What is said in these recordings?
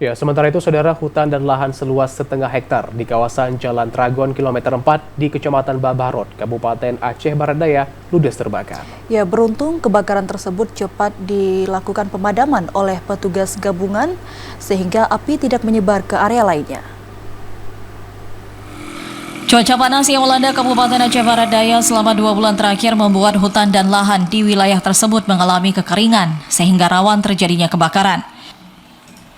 Ya, sementara itu, saudara, hutan dan lahan seluas setengah hektar di kawasan Jalan Tragon kilometer 4 di Kecamatan Babarot, Kabupaten Aceh Barat Daya, ludes terbakar. Ya, beruntung kebakaran tersebut cepat dilakukan pemadaman oleh petugas gabungan sehingga api tidak menyebar ke area lainnya. Cuaca panas yang melanda Kabupaten Aceh Barat Daya selama 2 bulan terakhir membuat hutan dan lahan di wilayah tersebut mengalami kekeringan sehingga rawan terjadinya kebakaran.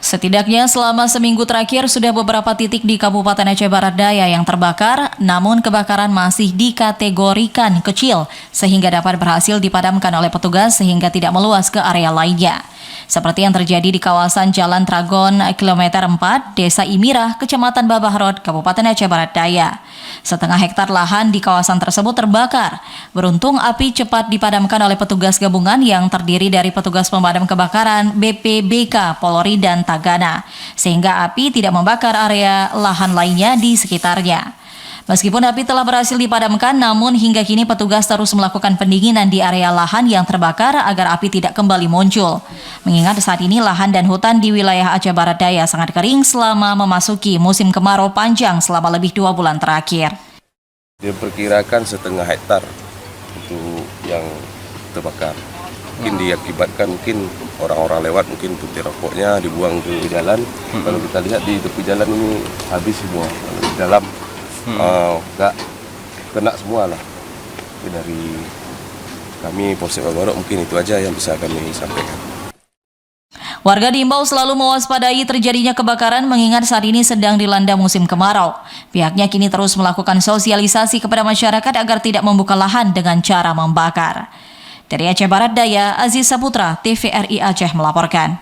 Setidaknya selama seminggu terakhir sudah beberapa titik di Kabupaten Aceh Barat Daya yang terbakar, namun kebakaran masih dikategorikan kecil sehingga dapat berhasil dipadamkan oleh petugas sehingga tidak meluas ke area lainnya. Seperti yang terjadi di kawasan Jalan Tragon kilometer 4, Desa Imirah, Kecamatan Babarot, Kabupaten Aceh Barat Daya. Setengah hektar lahan di kawasan tersebut terbakar. Beruntung api cepat dipadamkan oleh petugas gabungan yang terdiri dari petugas pemadam kebakaran, BPBK, Polri, dan Tagana, sehingga api tidak membakar area lahan lainnya di sekitarnya. Meskipun api telah berhasil dipadamkan, namun hingga kini petugas terus melakukan pendinginan di area lahan yang terbakar agar api tidak kembali muncul. Mengingat saat ini lahan dan hutan di wilayah Aceh Barat Daya sangat kering selama memasuki musim kemarau panjang selama lebih 2 bulan terakhir. Diperkirakan setengah hektar untuk yang terbakar. Mungkin diakibatkan mungkin orang-orang lewat, mungkin putih rokoknya dibuang ke jalan. Kalau kita lihat di tepi jalan ini habis semua, di dalam nggak kena semua lah. Dari kami Polsek Babarot mungkin itu aja yang bisa kami sampaikan. Warga diimbau selalu mewaspadai terjadinya kebakaran mengingat saat ini sedang dilanda musim kemarau. Pihaknya kini terus melakukan sosialisasi kepada masyarakat agar tidak membuka lahan dengan cara membakar. Dari Aceh Barat Daya, Aziz Saputra, TVRI Aceh melaporkan.